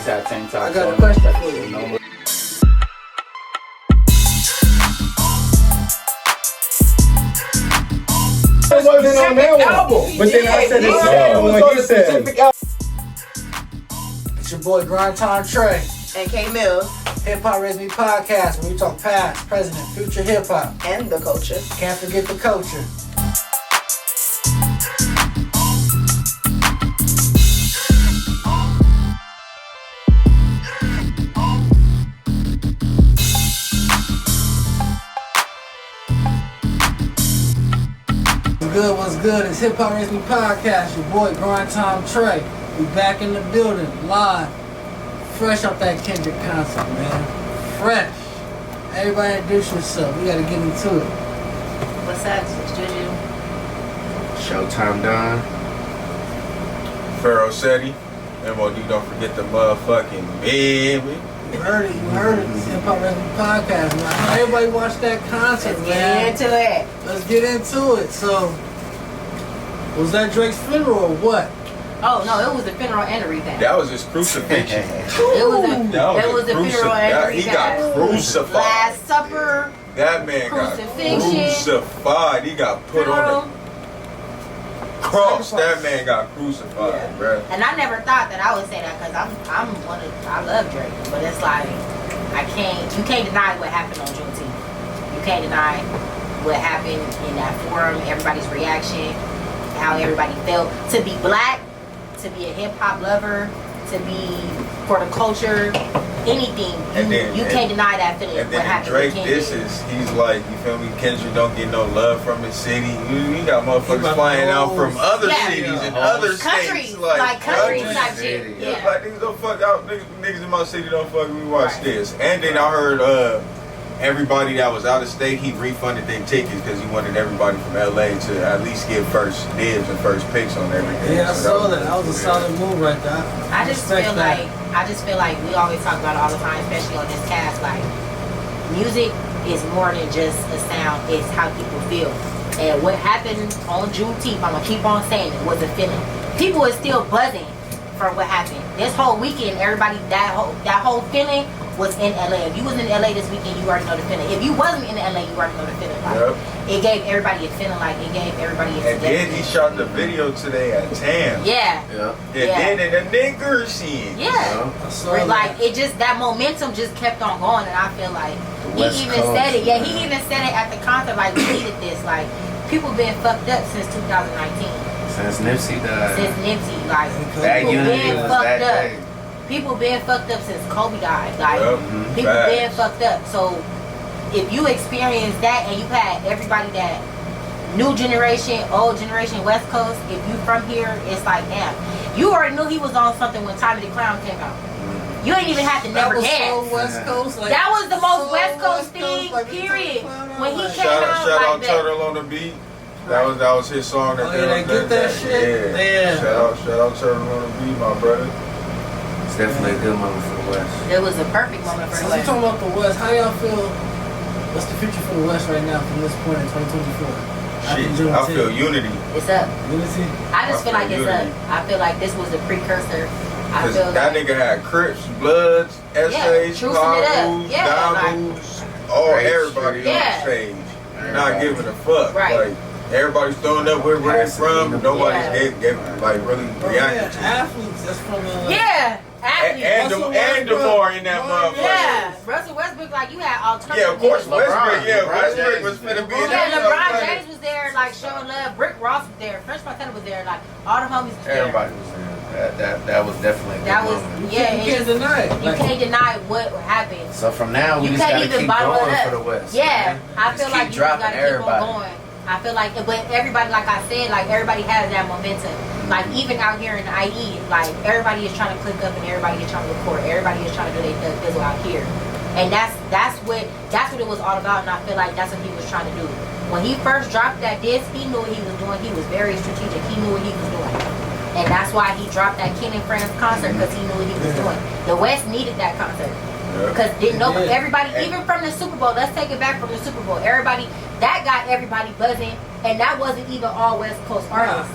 always have tank tops. I got a question for you. No, It wasn't on that one. But then I said the second one he said. It's your boy Grind Time Trey. And K Mills. Hip Hop Raise Me podcast, where we talk past, present, and future hip hop. And the culture. Can't forget the culture. What's good? It's Hip Hop Raise Me podcast. Your boy Grind Time Trey. We back in the building, live, fresh off that Kendrick concert, man. Fresh. Everybody introduce yourself. We gotta get into it. What's up, Juju? Showtime done. Pharaoh Seti. MOD, don't forget the motherfucking baby. You heard it. It's Hip Hop Raise Me podcast, man. Everybody watch that concert, Let's man. get into it. Let's get into it. So, was that Drake's funeral or what? Oh no, it was the funeral and the revamp. That was his crucifixion. It was the funeral and the He got revamp. crucified. Last Supper. That man got Crucifixion. crucified. He got put on the cross. That man got crucified, Yeah. bruh. And I never thought that I would say that because I love Drake, but it's like you can't deny what happened on Juneteenth. You can't deny what happened in that forum, everybody's reaction, how everybody felt. To be black, to be a hip hop lover, to be for the culture, anything, you can't deny that feeling. And what then happened Drake with disses, he's like, you feel me? Kendrick don't get no love from his city. You got motherfuckers flying out from other cities and other countries, states. like countries countries. type shit. Yeah. Yeah. Like, niggas don't fuck out. Niggas in my city don't fuck with me. Watch this. And then I heard everybody that was out of state, he refunded their tickets because he wanted everybody from LA to at least get first dibs and first picks on everything. Yeah, I So saw that. That was a solid move right there. I just feel like we always talk about it all the time, especially on this cast. Like, music is more than just a sound; it's how people feel. And what happened on Juneteenth, I'm gonna keep on saying it, was a feeling. People are still buzzing for what happened this whole weekend. Everybody, that whole feeling was in LA. If you was in LA this weekend, you already know the feeling. If you wasn't in LA, you already know the feeling. Like, it gave everybody a feeling. Like, it gave everybody a. And then he shot the video today at TAM. Yeah. And then in the nigger scene. Yeah. Where, like, it just, that momentum just kept on going, and I feel like he even said it. Yeah, he even said it at the concert. Like, we needed this. Like, people been fucked up since 2019. Since Nipsey died. Like, that people unity been was fucked that up. day. People been fucked up since Kobe died. Like, people Facts. been fucked up. So, if you experience that and you had everybody that new generation, old generation, West Coast, if you from here, it's like, damn. You already knew he was on something when Time of the Clown came out. You ain't even have to never guess. So West Coast, like, that was the most so West Coast West Coast, thing, like, period. When he like, came Shout out, out like Turtle on the beat. That was his song. Oh, yeah, they get that shit? Yeah. Yeah. Shout out Turtle on the beat, my brother. It's definitely a good moment for the West. It was a perfect moment for Since the we West. talking about the West, how y'all feel? What's the future for the West right now from this point in 2024? Shit, I feel unity. It's up. Unity. I just feel like it's up. unity. I feel like this was a precursor. I Cause feel that like nigga had Crips, Bloods, essays, trucing it up. Pablos, Yeah, Dabbles, all everybody on the stage. Not giving a fuck. Right. Like, everybody's throwing up where they from. Nobody's Yeah. gave like really reacted to it. Athletes that's from athletes. And DeMar in that motherfucker. Yeah, Russell Westbrook, like, you had alternative. Yeah, of course, niggas. Westbrook was finna be in Yeah, that LeBron motherfucker. James was there, like, showing love. Rick Ross was there. French Montana was there. Like, all the homies was there. Everybody was there. That was definitely a good That was, moment. yeah. You can't deny it. You can't deny what happened. So from now, we You just can't gotta even keep bottle going it up. for the West. Yeah, man. I Just feel keep like you just dropping gotta everybody. keep on going. I feel like, but everybody, like I said, like, everybody has that momentum. Like, even out here in IE, like, everybody is trying to click up and everybody is trying to record. Everybody is trying to do their thug fizzle out here. And that's what it was all about, and I feel like that's what he was trying to do. When he first dropped that disc, he knew what he was doing. He was very strategic. He knew what he was doing. And that's why he dropped that Ken and Friends concert, because he knew what he was doing. The West needed that concert. Because didn't nobody, everybody, even from the Super Bowl, let's take it back from the Super Bowl. Everybody, that got everybody buzzing, and that wasn't even all West Coast artists.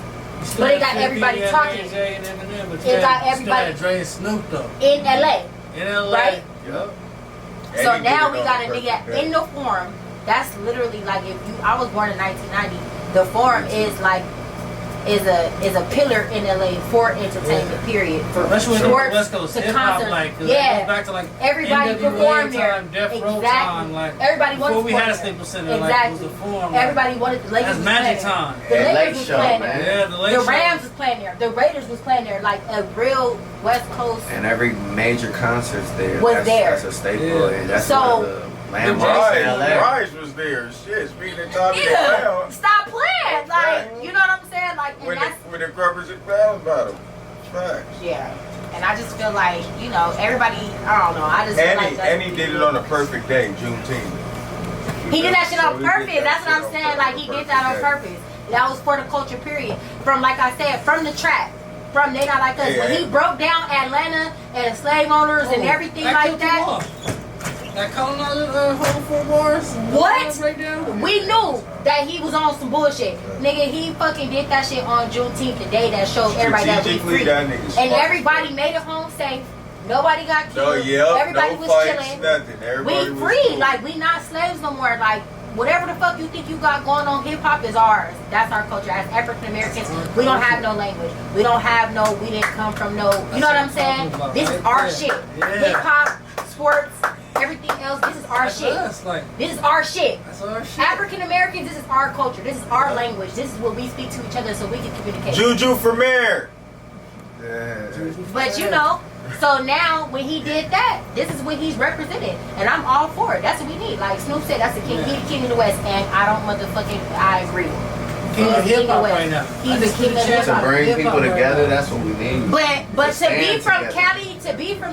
But it got everybody talking. It got everybody- Dre and Snoop though. in LA, In LA. right? Yup. And So he now did we it got on a nigga purpose. in the forum. That's literally like if you. I was born in 1990. The forum is like is a pillar in LA for entertainment. Period. For Especially when sports West Coast to hip hop, concerts. like, 'cause it Yeah. goes back to like Everybody NWA performed there. time, Death Row Exactly. time, like Everybody before wanted we to had a perform Staples Center, there. like it was Exactly. the forum. like, Everybody wanted the Lakers That's was magic playing time. there. The And Lakers Lake was Show, playing man. there. Yeah, the late The show. Rams was playing there. The Raiders was playing there. Like a real West Coast. And every major concert's there. Was that's, there. That's a staple. Yeah. And that's So- one of the landmarks in LA. Rise was there. Shit, speaking of Tommy Nigga, Brown, stop playing. Like, you know what I'm saying? Like, and when that's the Grubbers and Pounds battle. Facts. yeah. And I just feel like, you know, everybody. I don't know. I just feel like that's And he did it on a perfect day, Juneteenth. He did that shit on So he did purpose. that That's what shit I'm on saying. Like he did that on perfect day. purpose. That was for the culture. Period. From like I said, from the trap. From They Not Like Us. Yeah. When he broke down Atlanta and slave owners and everything like killed them that. all. That colonizer whole 4 bars. What? Breakdown? We knew that he was on some bullshit. Nigga, he fucking did that shit on Juneteenth, the day that showed everybody that we Strategically, free. that nigga's And smart. everybody made it home safe. Nobody got No, killed. yeah, Everybody no was fights, chilling. nothing. Everybody We was free. cool. Like, we not slaves no more. Like, whatever the fuck you think you got going on, hip hop is ours. That's our culture. As African Americans, we don't have no language. We don't have no, we didn't come from no, you know what I'm saying? This is our shit. Yeah. Hip hop, sports, everything else, this is our That's shit. us, like, This is our shit. that's our shit. African Americans, this is our culture. This is our language. This is what we speak to each other so we can communicate. Juju for mayor. But you know, so now when he did that, this is what he's represented, and I'm all for it. That's what we need. Like Snoop said, that's the king. He's the king of the West, and I don't I agree. King of hip hop West. right now. He's I the just king need of to check hip hop. To bring hip-hop people right together, now. that's what we need. But to be stand from together.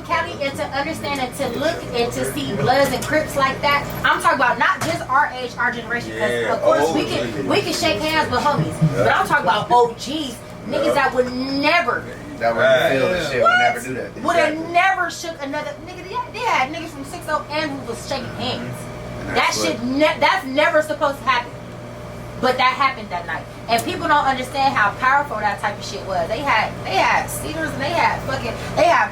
Cali, and to understand and to look and to see Bloods and Crips like that, I'm talking about not just our age, our generation. Because Yeah, of course we old. can shake hands with homies, but I'm talking about OGs, niggas that would never. That way you feel the shit. What? We never do that. Would have never shook another nigga. They had niggas from 60 and who was shaking hands. And That that's what- shit, that's never supposed to happen. But that happened that night, and people don't understand how powerful that type of shit was. They had Cedars and they had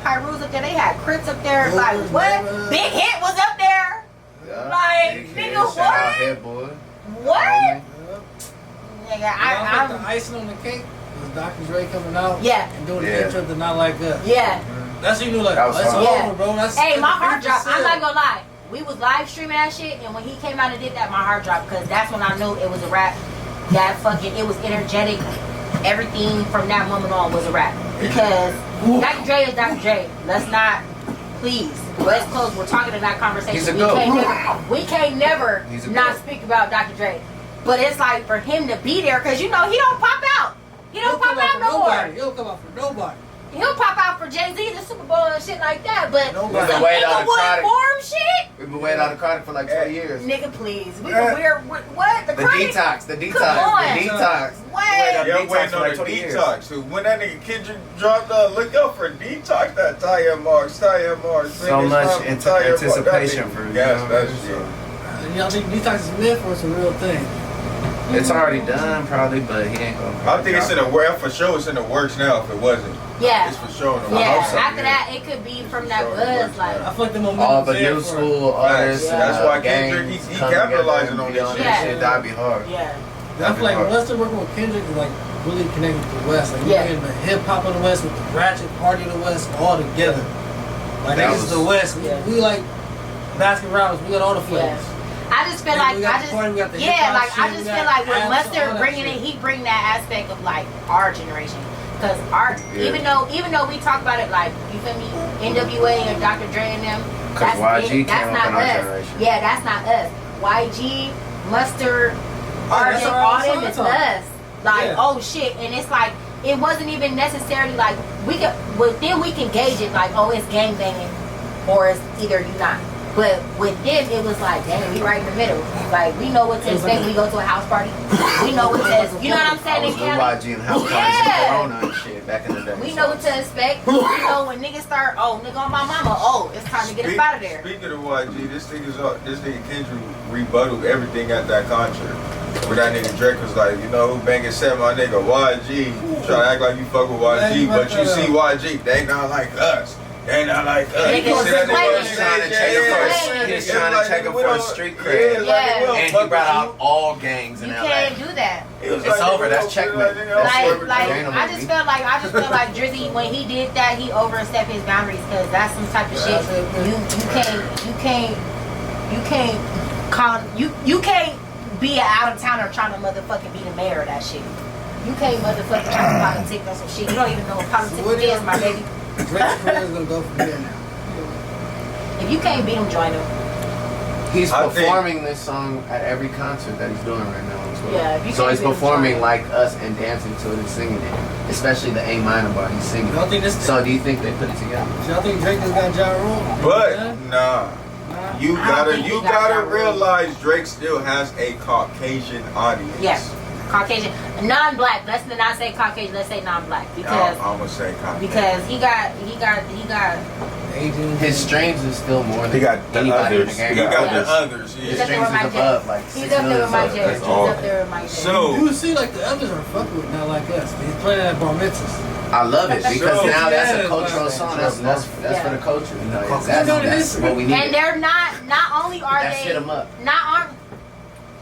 Pyrus up there. They had Crips up there. Oh, Like what? man. Big Hit was up there. Yeah. Like, Big nigga, Head, shout out what? Head Boy. What? Yeah. Nigga, I think I'm the icing on the cake was Dr. Dre coming out Yeah. and doing Yeah. the intro to Not Like Us. yeah. That's when you knew like, That was that's hard. over, Yeah. bro. That's Hey, my that's heart the dropped. I'm not 50%. gonna lie. We was live streaming that shit, and when he came out and did that, my heart dropped because that's when I knew it was a rap. That fucking, it was energetic. Everything from that moment on was a rap. Because Dr. Dre is Dr. Dre. Let's not, please. West Coast, we're talking in that conversation. He's a we goat. can't never He's a not goat. speak about Dr. Dre. But it's like for him to be there, because you know he don't pop out. He don't pop out no more. He'll come out for nobody. He'll pop out for Jay-Z, the Super Bowl and shit like that. But Nobody. some Wait on the Inglewood product. Forum shit? We've been waiting on the chronic for like 20 years. Nigga, please. We can wear what? The The Chronic? detox, the on. detox. What? Yeah, Detox waiting for on like the 20 years. detox. So when that nigga Kendrick dropped, look out for detox. That Taya Marks. So much anticipation for you. Yes, know, that's so. shit. Y'all think detox is myth or it's a real thing? It's already done probably, but he ain't gonna. I think it's in the work for sure. It's in the works now. If it wasn't, Yeah. it's for sure. In the Yeah. hope so, After yeah. that, it could be from that buzz. Like, I feel like the momentum's All the there new for- school artists. Yeah. That's why Kendrick, gangs he come capitalizing together on and be this on shit. Yeah. shit. That'd be hard. yeah. I feel like Western working with Kendrick is like really connected to the West. Like Yeah. you're getting the hip hop of the West with the ratchet party of the West all together. Like That this is was- the West. Yeah. We like Baskin Robbins. We got all the Yeah. flavors. I just feel And like we got I the just party, we got the yeah, hip-hop like I shit, just we feel got like when apps, all Mustard that bringing it, shit. he bring that aspect of like our generation. Cause our Yeah. even though we talk about it like you feel me, NWA and Dr. Dre and them, 'Cause YG that's came not up in our us. generation. Yeah, that's not us. YG, Mustard, that's Argent, our all them is song. us. Like Yeah. oh shit, and it's like it wasn't even necessarily like we could. Well, then we can gauge it like oh it's gang banging, or it's either you not. But with them, it was like, dang, we right in the middle. Like, we know what to expect when we go to a house party. We know what to expect. You know what I'm I saying? was in with Cali? YG and house parties Yeah. and Corona and shit back in the day. We know what to expect. We know when niggas start, oh, nigga on my mama, oh, it's time to get us out of there. Speaking of YG, this nigga Kendrick rebutted everything at that concert. Where that nigga Drake was like, you know who banging said my nigga YG. You try to act like you fuck with YG, but you see YG, they not like us. They not like us. Nigga You was see that complaining. nigga? He was trying to check him for his street cred. Yeah. And he brought out all gangs in You LA. can't do that. It's over. That's checkmate. I just felt like Drizzy, when he did that, he overstepped his boundaries, because that's some type of shit. You can't be an out of towner trying to motherfucking be the mayor of that shit. You can't motherfucking try to politic on some shit. You don't even know what politics is, my baby. Drake's career is gonna go from here now. If you can't beat him, join him. He's I think- performing this song at every concert that he's doing right now as well. Yeah, if you So can't he's beat him, performing join like us and dancing to it and singing it. Especially the A minor bar, he's singing. Y'all think this? So do you think they put it together? Y'all think Drake just got Ja Rule? But Yeah? nah. You I don't gotta think he got Ja Rule. realize Drake still has a Caucasian audience. Yes. Caucasian, non-black. Let's not say Caucasian. Let's say non-black, because I'm gonna say Caucasian. because he got Asian. His streams is still more than He got the anybody in the others. game. He got others. the others. His He's Yeah. up there streams with is Mike above J. like He's 6 up there million. with Mike J. That's He's all. up there with Mike J. So You see, like the others are fucking with not like us. He's playing at bar mitzvahs. I love it because So- now that's Yeah, a cultural it's song. like- That's for the culture. You know, That's that's what we need. And they're not only are That's they hit 'em up.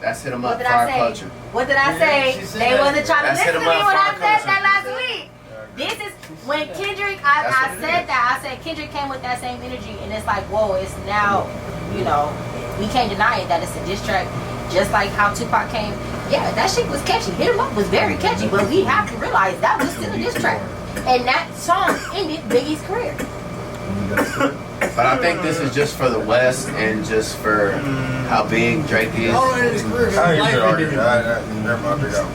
That's hit 'em What up did for I our say? culture. What did I Yeah, say? she said They that. wasn't trying to That's listen hit to 'em me up when for I our said culture. that last week. This is when Kendrick. That's I what it said is. that. I said Kendrick came with that same energy, and it's like, whoa, it's now. You know, we can't deny it that it's a diss track. Just like how Tupac came. Yeah, that shit was catchy. Hit 'em Up was very catchy, but we have to realize that was still a diss track, and that song ended Biggie's career. But I think this is just for the West and just for how big Drake is. All right, his career. His I ain't life gonna argue ended. that. Never mind, big out.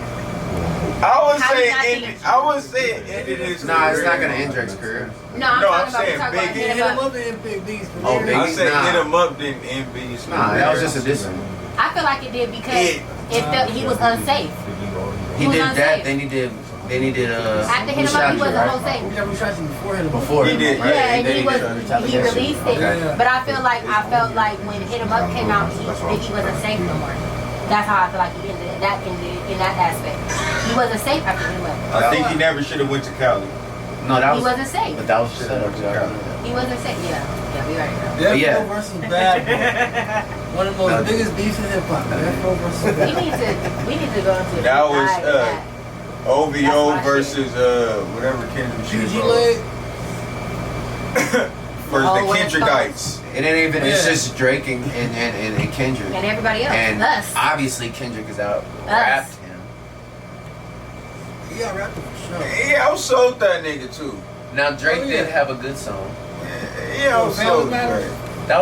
I would How say did I ended. think- I would say it ended his Nah, it's career. not gonna end Drake's career. No, I'm No, talking I'm about, saying we're talking about Biggie. Hit Hit 'em him Up. up and Big B's. Oh, Big- I say Nah. hit him up, then NB's. Nah, that was just a diss. I feel like it did because it felt he was unsafe. He was did unsafe. that. Then he did. After Hit 'em Up, he wasn't unsafe. Yeah, we tried him before him. Before He him, did. right? Yeah, and then he did was Retaliation. he released it. Okay. But I felt like when Hit 'em Up came out, Biggie wasn't safe no more. That's how I feel like he ended in that aspect. He wasn't safe after Hit 'em Up. I think he never should have went to Cali. No, that He was. wasn't safe. But that was set up. He wasn't safe. Yeah, we already know. Death Yeah. Row versus Bad Boy. One of the most biggest beefs in hip hop. Death Row versus We Bad Boy. need to go into That was, dive with that. OVO That's my versus whatever Kendrick shit GG was. leg. Versus Oh, the when it Kendrickites. It ain't even. It's Yeah. just Drake and Kendrick. And everybody else. And Us. obviously Kendrick is out. Us. Rapped him. He got rapping for sure. Yeah, I was sold that nigga too. Now Drake Oh, yeah. did have a good song. Yeah, I was Family sold Matters? that. That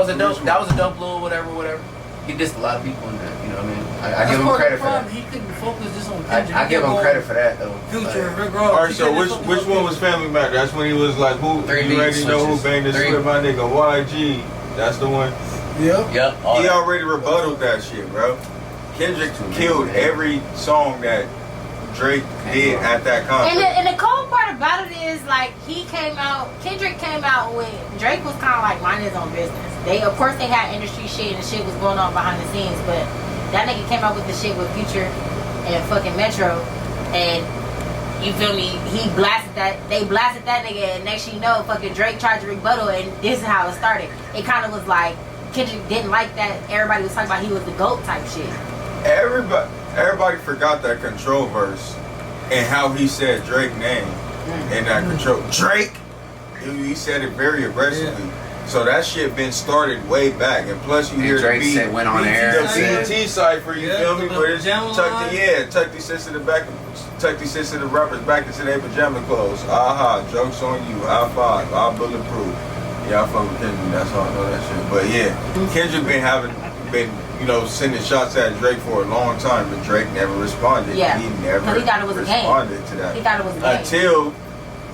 was a dope little whatever. He dissed a lot of people in that. You know what I mean? I give him part of credit the for that. problem. He couldn't focus just on Kendrick. I give him credit for that though. Future, Like, Rick Ross. Alright, He so couldn't which focus which on one was Kendrick. Family Matter? That's when he was like, who? Three You beat already know who switches. banged the Three. switch? My nigga YG. That's the one. Yep. Yep. all He that. already rebutted that shit, bro. Kendrick killed every song that Drake did at that concert. And the cold part about it is like Kendrick came out when Drake was kind of like minding his own business. Of course they had industry shit and shit was going on behind the scenes, but that nigga came out with the shit with Future and fucking Metro, and you feel me? They blasted that nigga, and next you know, fucking Drake tried to rebuttal, and this is how it started. It kind of was like Kendrick didn't like that. Everybody was talking about he was the GOAT type shit. Everybody forgot that Control verse and how he said Drake name in that Control. Drake! He said it very aggressively. So that shit been started way back. And plus you And hear Drake the said went on air and the said- BT cipher, you Yeah, feel me? the But it's pajama line. tuck these sis to the back, tuck these sis to the rappers back into their pajama clothes. Aha, jokes on you, high five, I'm bulletproof. Yeah, I fuck with Kendrick, that's all I know that shit. But yeah, Kendrick been sending shots at Drake for a long time, but Drake never responded. Yeah. He never 'Cause he thought it was a game. responded to that. He thought it was a game. Until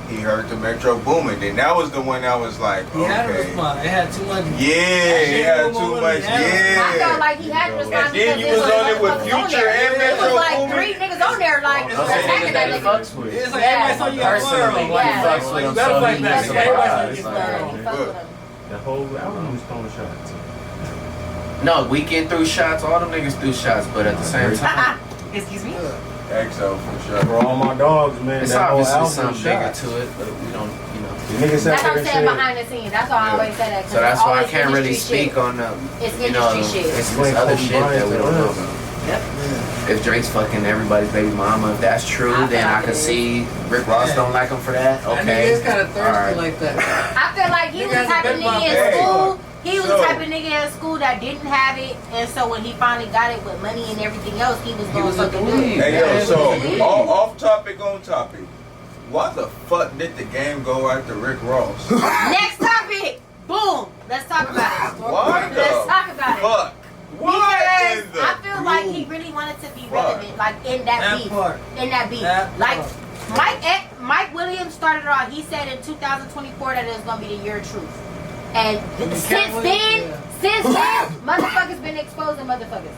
he heard the Metro booming. And that was the one that was like, He had to okay. respond. It had too much. Yeah, he had too much. Yeah. I felt like he had to respond And then because you there was on it with motherfuckers on Future there. and It Metro was like Boomin. 3 niggas on there like Those Those are attacking niggas that that he nigga. fucks with. It's like Yeah. everybody saw you got Personally, world. he Yeah. fucks with You him. gotta So fight he back. gets Everybody surprised. saw He you fucked got with world. him. The whole album was throwing shots. No, Weekend threw shots. All them niggas threw shots, but at the same time, Excuse me? EXO for sure. For all my dogs, man. It's that whole obviously album something bigger shot. to it, but we don't, you know. The nigga said That's what I'm that saying shit. behind the scenes. That's why I always say that. 'cause So that's it's why I always can't really industry speak shit. on the, It's you know, industry shit. it's Like other Kobe shit that Bryant we to don't know us. about. Yep. If Drake's fucking everybody's baby mama, if that's true, I feel then I like can it is. see Rick Ross Yeah. don't like him for that. That nigga Okay. is kind of thirsty Alright. like that. I feel like he was the Nigga has type a of big nigga mouth. in Hey, school. He was the so- type of nigga in school that didn't have it, and so when he finally got it with money and everything else, he was He going was to a fucking do dweeb. it. Hey yo, Yeah, so yeah. off topic on topic. Why the fuck did the game go after Rick Ross? Next topic. Boom. Let's talk about it. Why the Let's talk about it. fuck? Why Because in the I feel like he blue? really wanted to be Why? relevant, like in that That beef. part. In that beef. That Like part. Mike Williams started off, he said in 2024 that it was gonna be the year of truth. And since Cat then, Williams, motherfuckers been exposing motherfuckers.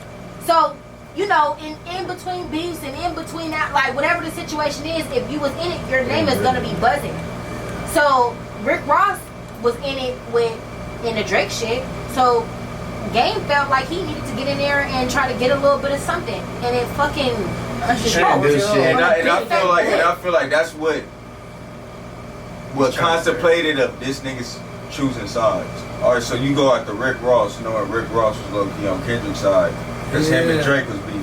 So, you know, in between beefs and in between that, like whatever the situation is, if you was in it, your name is gonna be buzzing. So Rick Ross was in it in the Drake shit. So Game felt like he needed to get in there and try to get a little bit of something, and it fucking That shit Shouldn't was do good. shit. And I feel like that's what contemplated of this nigga's choosing sides. All right, so you go after Rick Ross, knowing Rick Ross was low key on Kendrick's side, because him and Yeah. Drake was beefing.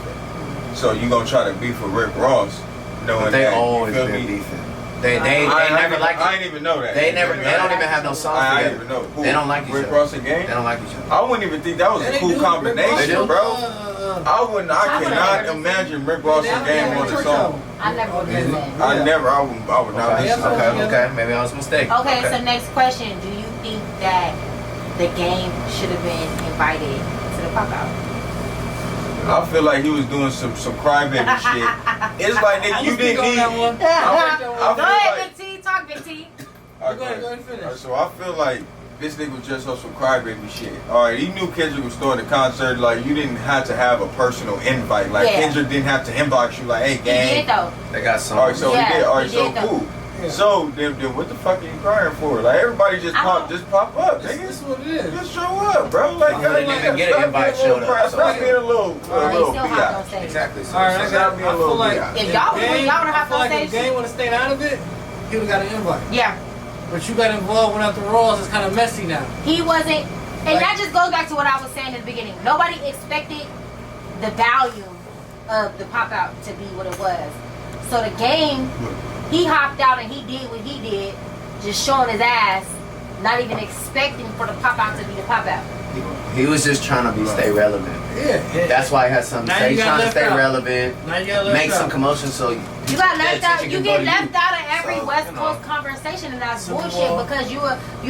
So you gonna try to beef with Rick Ross, knowing But they that always you feel been me? beefing. They I never ain't- liked I it. didn't even know that. They don't even have no songs I together. didn't even know. Who? They don't like each Rick other. Ross and Game. They don't like each other. I wouldn't even think that was Yeah, a they cool do. Rick combination, Ross do. bro. and, I wouldn't. I I cannot wouldn't imagine Rick Ross and Game on the song. I never would Okay. do that. I Yeah. never. I would not Okay, listen. Yeah. okay, okay. Maybe I was mistaken. Okay, so next question: do you think that the Game should have been invited to the pop out? I feel like he was doing some crybaby shit. It's like nigga, you didn't need. that one. Go I feel ahead, like- Big T. Talk, Big T. Alright, Go ahead, go and finish. Alright, so I feel like this nigga was just on some crybaby shit. Alright, he knew Kendrick was throwing the concert. Like you didn't have to have a personal invite. Like Yeah. Kendrick didn't have to inbox you. Like, hey, He gang. did though. They got Alright, songs. so Yeah, he did. Alright, he so did though. cool. Yeah. So then what the fuck are you crying for? Like everybody just I pop up, This nigga. is what it is. Just show up, bro. Like, He didn't even get an stop invite, being a little showed up. cry- Stop being a little, Alright, little still hot on biatch. stage. Exactly. So, All right, I so- got. I be a little feel like biatch. If y'all would've- y'all would've hopped on like stage. if Game would have stayed out of it, he would have got an invite. Yeah, But you got involved when after Ross. It's kind of messy now. he wasn't, and Like- that just goes back to what I was saying in the beginning. Nobody expected the value of the pop out to be what it was. So the Game, he hopped out and he did what he did, just showing his ass, not even expecting for the pop out to be the pop out. He was just trying to stay relevant. Yeah. That's why he had something to Now say. you He's got trying to left stay out. relevant, Now you got left make some out. commotion so You got left out. attention You can get go to left out of every So, West you know. Coast conversation, and that's Super bullshit Bowl. because you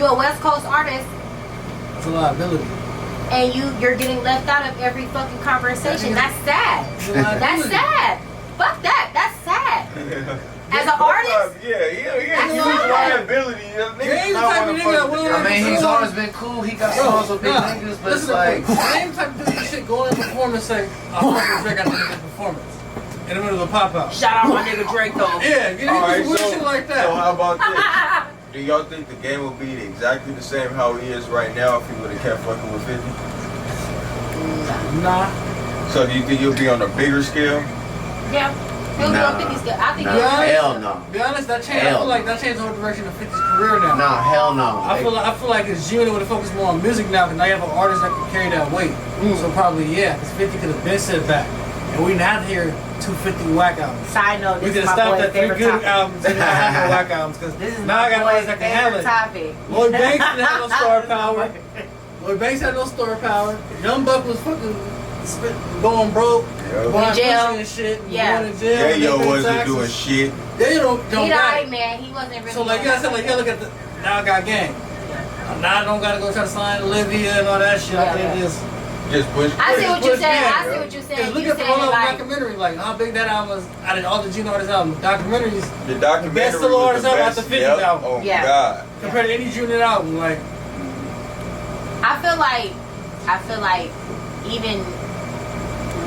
a West Coast artist It's a liability. and you're getting left out of every fucking conversation. That's sad. It's a liability. That's sad. Fuck that. That's sad. As an artist, Yeah, he That's huge fine. liability. Game's the type of nigga that will- I mean, he's always been cool. He got songs with big niggas, but it's listen like, to same type of this shit going in performance say, I fuck with Drake after the performance. In the middle of the pop out. shout out my nigga Drake though. Yeah, get All right, into some shit like that. So how about this? Do y'all think the game will be exactly the same how he is right now if he would have kept fucking with 50? Nah. So do you think he'll be on a bigger scale? Yeah. He'll be Nah. on 50's good. I think Nah. he'll Hell no. Be honest, that changed. I Hell feel like no. that changed the whole direction of 50's career now. nah, hell no. I feel like his unit would have focused more on music now because now you have an artist that can carry that weight. So probably yeah, because 50 could have been set back, and we didn't have to hear 250 whack albums. Side note, We this could is have my stopped boy's at 3 favorite good topic. albums and not have no whack albums because This is now I my got artists boy's that can handle favorite it. topic. Lloyd Banks didn't have no star power. Lloyd Banks had no star power. Young Buck was fucking going broke, Yeah. buying jail. pussy and shit, and Yeah. going to jail. Yeah, and yo they pay wasn't taxes. doing shit. They don't He got died, it. man. He wasn't really. So like yeah, I said like yeah, look at the now I got game. Now I don't gotta go try to sign Olivia and all that shit. I Yeah, can yeah. just Just push. I see what you're push saying. back, I see bro. what you're Cause saying. look You at the saying one like documentary, like how big that album was out of all the Gino artists albums. Documentaries The documentary best solo was artist the ever best. after 50 Yep. album. Oh Yeah. God. compared to any Junior album. Like I feel like even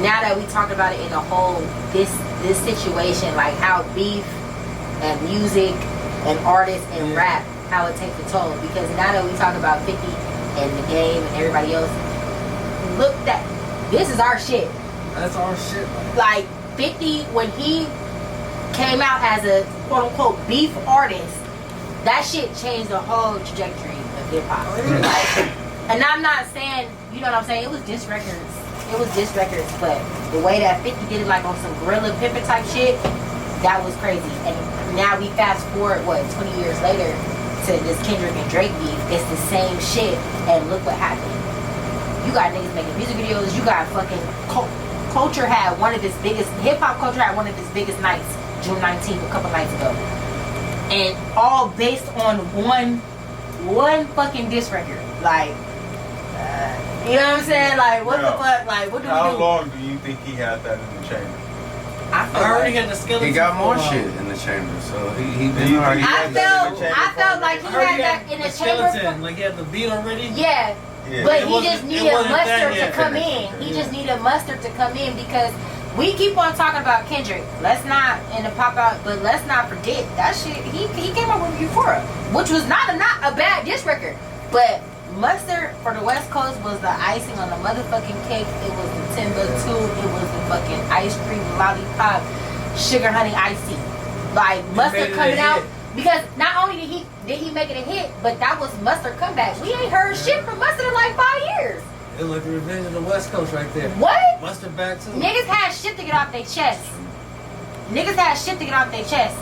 now that we talk about it in a whole this situation, like how beef and music and artists and rap, how it takes a toll. Because now that we talk about 50 and the Game and everybody else, look that this is our shit. that's our shit. Like 50, when he came out as a quote unquote beef artist, that shit changed the whole trajectory of hip hop. And I'm not saying, you know what I'm saying, it was diss records. It was diss records, but the way that 50 did it, like on some gorilla pimpin' type shit, that was crazy. And now we fast forward, 20 years later to this Kendrick and Drake beef. It's the same shit, and look what happened. You got niggas making music videos. You got fucking Culture had one of its biggest, hip hop culture had one of its biggest nights, June 19th, a couple nights ago, and all based on one fucking diss record. Like, you know what I'm saying? Like, what the fuck? Like, what do we do? How long do you think he had that in the chamber? I already had the skeleton. He got more shit in the chamber, so he been already. I felt like he had that in the chamber. Like he had the beat already. Yeah. Yeah. But It he wasn't- just it needed wasn't that Mustard to yet. come in. He just needed Mustard to come in because we keep on talking about Kendrick. Let's not, in the pop out, but let's not forget that shit. He came up with Euphoria, which was not a bad diss record. But Mustard for the West Coast was the icing on the motherfucking cake. It was the Timbuktu. It was the fucking ice cream lollipop, sugar honey icy. Like Mustard made it a coming out. hit. Because not only did he make it a hit, but that was Mustard comeback. We ain't heard shit from Mustard in like 5 years. It was like the Revenge of the West Coast right there. What? Mustard back too. Niggas had shit to get off their chest. Niggas had shit to get off their chest.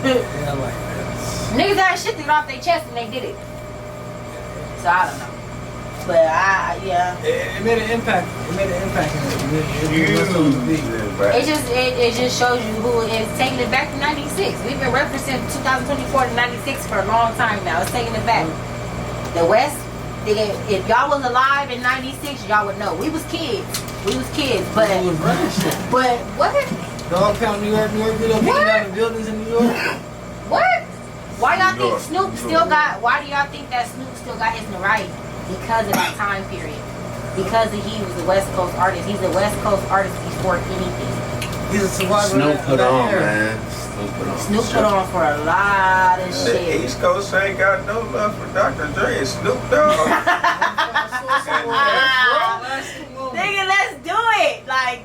Yeah, I like that. Niggas had shit to get off their chest and they did it. So I don't know. But yeah. It made an impact. It made an impact in it. It was on the beat. It just shows you who is taking it back to 96. We've been referencing 2024 to 96 for a long time now. It's taking it back. The West, if y'all was alive in 96, y'all would know. We was kids. But It was running shit. but what? Dog Pound, New York, video kicking What? down the buildings in New York. What? Why y'all New think York. Snoop New still York. got? Why do y'all think that Snoop still got his notoriety? Because of that time period. Because he was a West Coast artist. He's a West Coast artist before anything. He's a survivor. Snoop of put that on, era. man. Snoop put on. Snoop put on for a lot of The shit. East Coast ain't got no love for Dr. Dre and Snoop Dogg. Nigga, let's do it. Like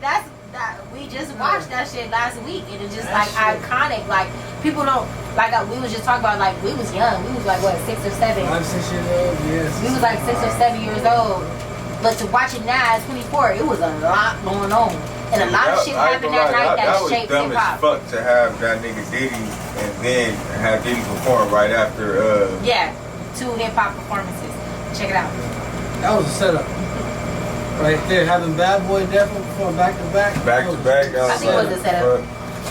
we just watched that shit last week, and it's just That like shit. iconic. Like people don't like. We was just talking about like we was young. We was like what 6 or 7. 5, 6 years old, yes. We was like 6 or 7 years old. But to watch it now at 24, it was a lot going on, and a lot of shit happened that night that was shaped dumb hip hop. as fuck to have that nigga Diddy and then have Diddy perform right after. Yeah, 2 hip hop performances. Check it out. That was a setup. Right there, having Bad Boy Definitely perform back to back. Back to back. I think it was a setup.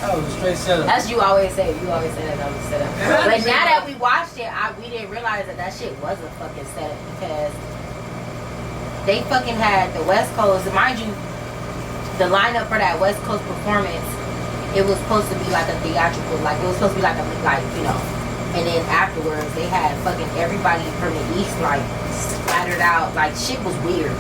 That was a straight setup. That's you always say. You always say that was a setup. Yeah. But now that we watched it, we didn't realize that shit was a fucking setup because they fucking had the West Coast. Mind you, the lineup for that West Coast performance, it was supposed to be like a theatrical, like it was supposed to be like you know. And then afterwards, they had fucking everybody from the East like splattered out. Like shit was weird.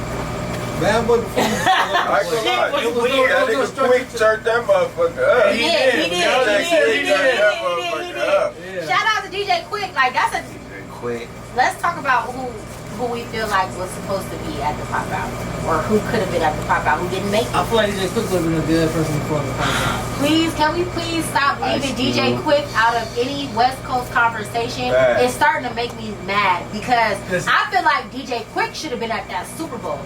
Bad Boy performance. I ain't gonna lie. It was That no nigga structure quick to- turned that motherfucker up. He did. He did. Yeah. Shout out to DJ Quick. Like that's a. Quick. Let's talk about who we feel like was supposed to be at the pop out, or who could have been at the pop out who didn't make I it. feel like DJ Quick would have been a good person before the podcast. Please, can we please stop leaving Ice DJ Cube. Quick out of any West Coast conversation? Bad. It's starting to make me mad because Listen. I feel like DJ Quick should have been at that Super Bowl.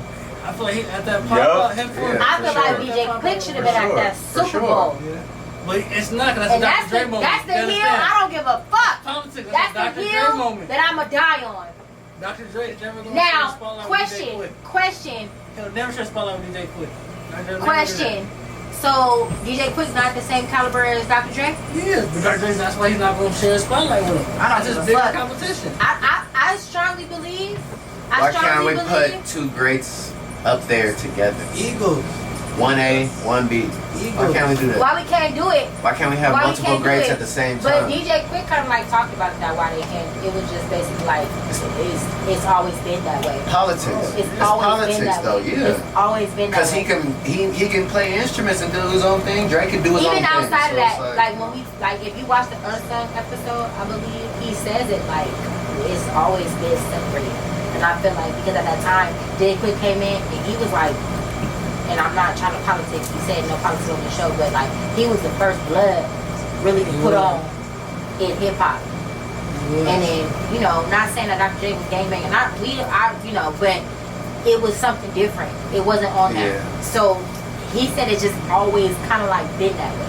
I feel like he, at that pop Yup. out, him for Yeah. I for feel like sure. DJ Quick should have been For at sure. that For Super sure. Bowl. Yeah. But it's not, 'cause And that's a Dr. Dre moment. that's the You hill understand? I don't give a fuck. Politics, That's that's the a Dr. Dre hill moment. that I'ma die on. Dr. Dre is never going to Now, share a spotlight with DJ question, Quick. question. He'll never share a spotlight with DJ Quick. Dr. Dre will never do Question. So DJ Quick's not the same caliber as Dr. Dre? that. He is, but Dr. Dre's, that's why he's not going to share a spotlight with him. I don't That's give just a bigger fuck. competition. I strongly believe. Why can't we believe. put 2 greats up there together? Eagles. 1A, 1B. Why can't we do that? Why we can't do it? Why can't we have Why we multiple can't do greats it? at the same But time? DJ Quick kind of like talked about that why they can't. It was just basically like it's always been that way. Politics. It's It's always politics been that though, way. yeah. It's always been that Because way. he can play instruments and do his own thing. Drake can do his own Even thing. outside of So that, it's like when we if you watch the Earth Song episode, I believe he says it like it's always been separated. And I feel like because at that time, DJ Quick came in and he was like, and I'm not trying to politics. He said no politics on the show, but like he was the first blood really to put on in hip hop. And then, you know, not saying that Dr. J was gangbanging, but it was something different. It wasn't on that. So he said it just always kind of like been that way.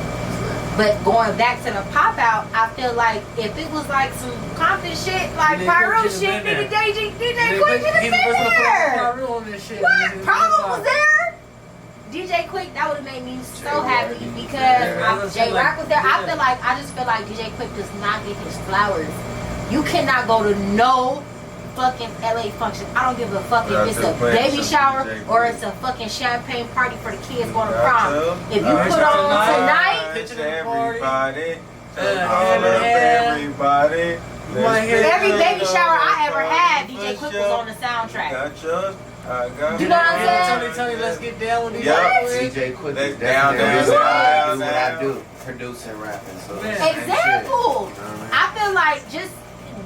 But going back to the pop out, I feel like if it was like some Compton shit, like Pyro shit, nigga DJ Quick should have been there. What problem was there? DJ Quick, that would have made me so happy because J Rock was there. I just feel like DJ Quick does not get his flowers. You cannot go to no fucking LA function. I don't give a fuck if it's a baby shower or it's a fucking champagne party for the kids going to prom. If you put on tonight, everybody, every baby shower I ever had, DJ Quick was on the soundtrack. You know what I'm saying? Tony, let's get down with DJ Quick is down there. Do what I do, producing, rapping. So example. I feel like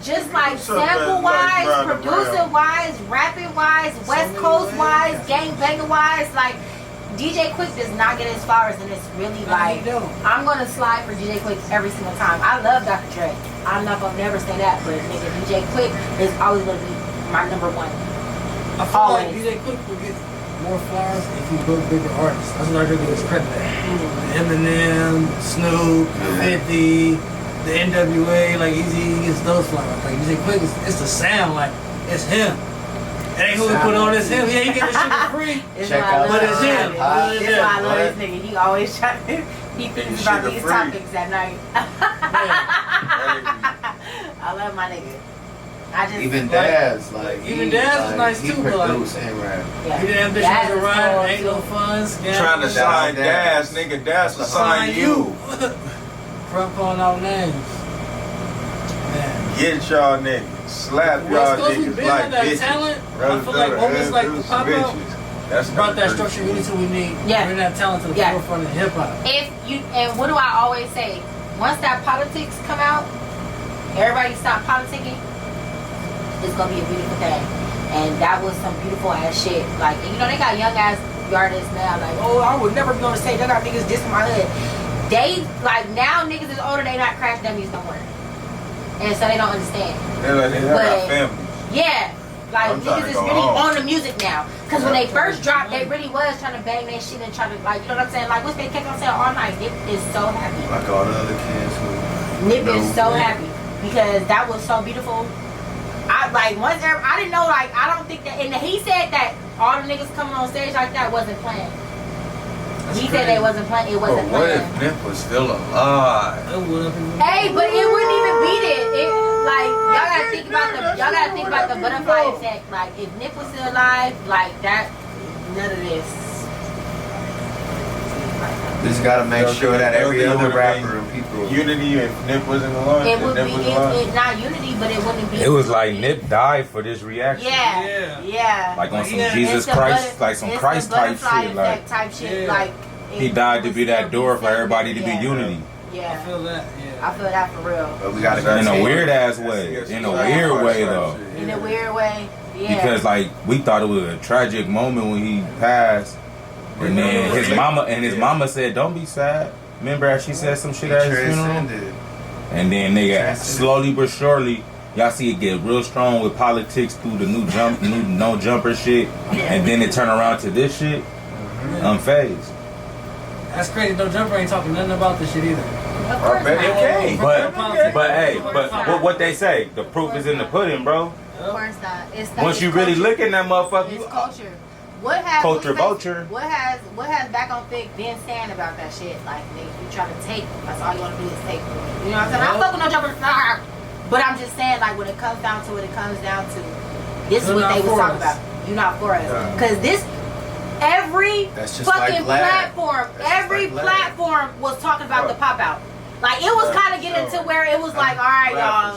just like sample wise, producer wise, rapping wise, West Coast wise, gang banger wise, like DJ Quick does not get his flowers, and it's really like I'm gonna slide for DJ Quick every single time. I love Dr. Dre. I'm not gonna never say that, but nigga, DJ Quick is always gonna be my number one. I feel like DJ Quick will get more flowers if he book bigger artists. That's what I give his credit at. Eminem, Snoop, 50. The NWA, like Easy gets those flowers. Like DJ Quick, it's the sound, like it's him. It ain't who we put on, it's him. Yeah, he get the shit for free. But it's him. That's why I love this nigga. He always try to he thinks about these topics at night. I love my nigga. Even Daz, even Daz was nice he too, produced and rap. Yeah. He didn't have to ride, ain't no fun. Trying to sign Daz, nigga. Daz will sign you. Front calling out names. Man. Get y'all niggas. Slap y'all niggas like bitches. Talent, I feel like moments like the pop out that's brought that structure unity we need. Yeah. Bring that talent to the forefront of hip hop. And what do I always say? Once that politics come out, everybody stop politicking, it's gonna be a beautiful thing. And that was some beautiful ass shit. Like, you know, they got young ass artists now, like, oh, I would never be on the stage. I got niggas dissing my hood. They, like, now niggas is older, they not crash dummies no more. And so they don't understand. They're like, they got families. Yeah. Like, niggas is really on the music now. Because when they first dropped, they really was trying to bang that shit and try to, like, you know what I'm saying? Like, what's they kept on saying all night? Nip is so happy. Like all the other kids who... Nip is so happy. Because that was so beautiful. I didn't know, like, I don't think that, and he said that all the niggas coming on stage like that wasn't planned. He said they wasn't playing. It wasn't what playing. if Nip was still alive? Hey, but it wouldn't even beat it. Like y'all gotta think about the butterfly effect. Like if Nip was still alive, like that, none of this. Just gotta make sure that every other rapper and people. Unity if Nip wasn't alive. It would be not unity, but it wouldn't be. It was like Nip died for this reaction. Yeah. Like on some Jesus Christ, like some Christ type shit. Like he died to be that door for everybody to be unity. Yeah. I feel that. Yeah. I feel that for real. But we gotta go in a weird ass way. In a weird way though. In a weird way. Yeah. Because like we thought it was a tragic moment when he passed. And then his mama said, "Don't be sad." Remember how she said some shit at his funeral? And then nigga, slowly but surely, y'all see it get real strong with politics through the new no jumper shit, and then it turn around to this shit, unfazed. That's crazy. No jumper ain't talking nothing about this shit either. Of course not. But what they say, the proof is in the pudding, bro. Of course not. Once you really look at that motherfucker, it's culture. What has vulture. What has Back on Thick been saying about that shit? Like, nigga, you try to take them. That's all you want to do is take them. You know what I'm saying? I'm fucking no jumper. But I'm just saying, like, when it comes down to what it comes down to, this is what they was talking about. You're not for us. Because every fucking platform, platform was talking about the pop out. Like, it was kind of getting to where it was like, all right, y'all.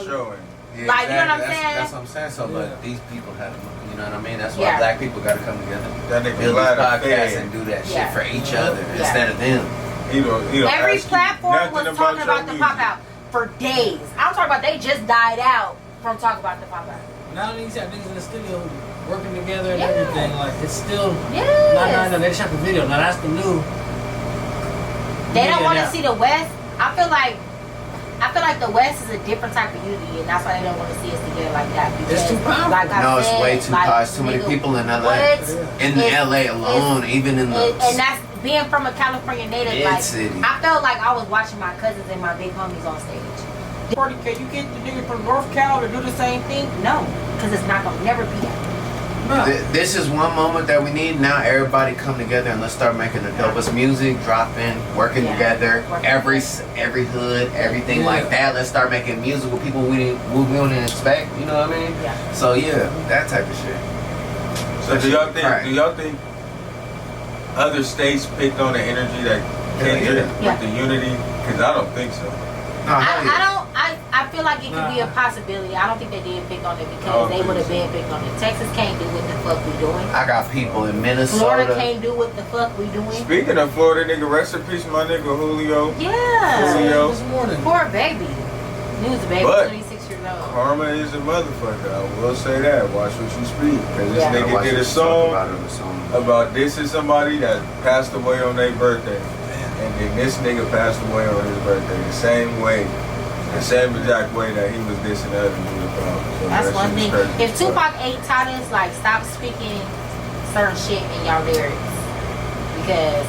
Yeah, like, you know what I'm saying? That's what I'm saying. So, but these people have, you know what I mean? That's why black people got to come together. That nigga build these podcasts and do that shit for each other instead of them. Every platform was talking about the pop out for days. I'm talking about they just died out from talking about the pop out. Now that you see niggas in the studio working together and Yeah. everything, like it's still. Yes. No, they shot the video. Now that's the new. They don't Yeah, want to yeah. see the West. I feel like the West is a different type of unity, and that's why they don't want to see us together like that. Because, It's too powerful. Like I No, it's said, way too like, powerful. It's too many nigga, people in LA. what? In It's- LA alone, even in the And that's being from a California native. Big Like city. I felt like I was watching my cousins and my big homies on stage. Can you get the nigga from North Cal to do the same thing? No, because it's not gonna never be that. No. This is one moment that we need. Now everybody come together and let's start making the dopest music, dropping, working Yeah. together. Working Every hood, everything Yeah. like that. Let's start making music with people we don't expect. You know what I mean? Yeah. So yeah, that type of shit. So do y'all think? Right. Do y'all think other states picked on the energy that Kendrick Yeah. with the unity? Because I don't think so. No, hell yeah. I feel like it could be a possibility. I don't think they did pick on it I because don't they think would have so. been picked on it. Texas can't do what the fuck we doing. I got people in Florida Minnesota. can't do what the fuck we doing. Speaking of Florida, nigga, rest in peace, my nigga Julio. Yeah. Julio. This morning. Poor baby. He was a baby, But- 26 years old. Karma is a motherfucker. I will say that. Watch what you speak. Because this Yeah. nigga Watch did a us talk song about it in the song. about dissing somebody that passed away on their birthday. And then this nigga passed away on his birthday. The same way. The same exact way that he was dissing the other dude about. So That's that one shit thing. was crazy. If Tupac ain't taught us, like, stop speaking certain shit in y'all lyrics. Because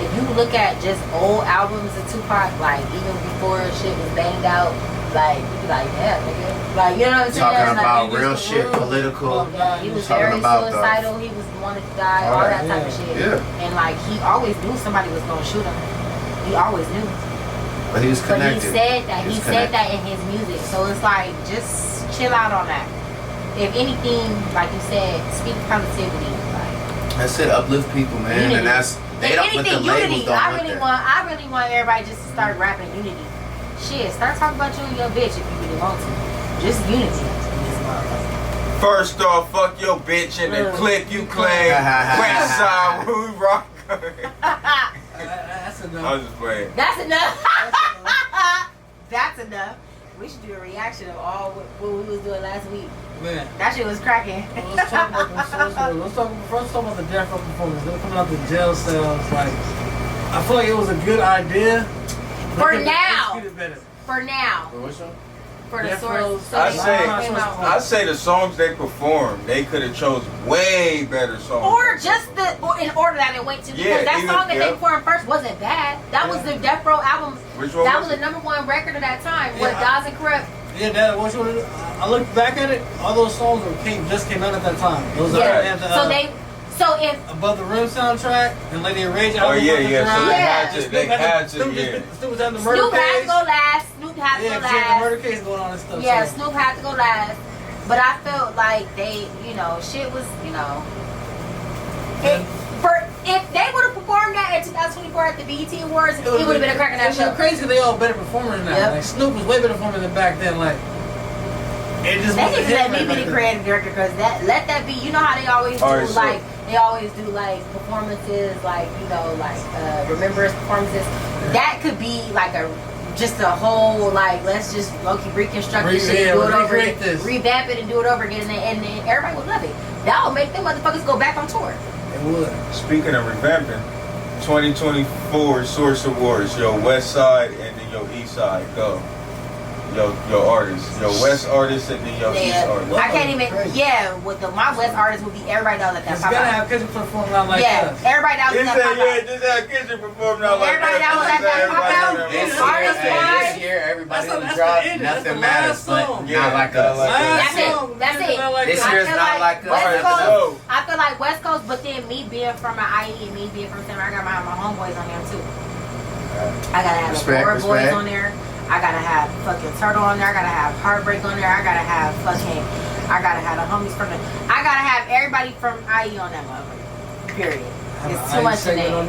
if you look at just old albums of Tupac, like, even before shit was banged out, like, you be like, yeah, nigga. Like, you know what I'm saying? Talking Like, about he real was shit, real. political. he was talking very about the- suicidal. He was wanted to die, All all that. that type of shit. Yeah. And, like, he always knew somebody was going to shoot him. He always knew. But he was But he connected. said that. He was said connected. that in his music. So it's like, just chill out on that. If anything, like you said, speak positivity. Like, That's it. Uplift people, man. Unity. And that's they if don't. But the anything, labels unity. don't I want really that. want everybody just to start rapping unity. Shit, start talking about you and your bitch if you really want to. Just unity. in this motherfucker. First off, fuck your bitch and the click you claim. West side, we rock. That's I enough. was just playing. That's enough. That's enough. We should do a reaction of all what we was doing last week. Man. That shit was cracking. Well, let's talk about let's talk about the Death Row performance. Them coming out the jail cells. Like, I feel like it was a good idea. For They could've now. executed better. For now. Which one? For the Death source. Row. So I they say- came out. I say the songs they performed, they could have chose way better songs. Or just in order that it went to, because Yeah, that even- song that yeah. they performed first wasn't bad. That was the Death Row album. Which one That was was it? the #1 record of that time. What Yeah, Dawes and Corrupt. Yeah, that what you want to. I looked back at it. All those songs just came out at that time. Those Yeah. they had the, So if Above the Rim soundtrack and Lady of Rage. Oh album yeah, on the yeah. So drive. they Yeah. had to, they had to, yeah. Snoop was having the murder Snoop had case. to go last, Snoop had to Yeah, go 'cause he had the last. murder case going on and stuff. Yeah, so. Snoop had to go last. But I felt like they, shit was, if they would have performed that in 2024 at the BET Awards, it would have been a cracking ass show. It's crazy 'cause they all better performers now. Yep. Like Snoop was way better performer than back then. Like it just They wasn't need to let him me back be the then. creative director because let that be. You know how they always do Alright, so- performances, remembrance performances. That could be like just a whole let's just low-key reconstruct this shit, Yeah, do it over recreate again, this. revamp it and do it over again, and then everybody would love it. That would make them motherfuckers go back on tour. It would. Speaking of revamping, 2024 Source Awards, yo West Side and then yo East Side, go. Yo artists, yo West artists and then yo East Yeah, artists. I can't even. Crazy. Yeah, with my West artists would be everybody knows that It's pop gotta out. have kids perform out like Yeah, us. everybody knows Just that said, pop yeah, out. just had Kendrick perform now like Everybody that was at Just that had pop everybody out, that this was- artist wise. This year, everybody That's who the dropped ending. That's nothing the last matters, but song. Yeah, not like not us. like us. That's it. song, That's it. not like This us. year's I feel not like us. West Alright, Coast. so- I feel like West Coast, but then me being from an IE and me being from San Diego, I got my homeboys on there too. I gotta have the Respect, Four Boys respect. on there. I gotta have fucking Turtle on there. I gotta have Heartbreak on there. I gotta have the homies from the. I gotta have everybody from IE on that motherfucker. Period. It's too much to name.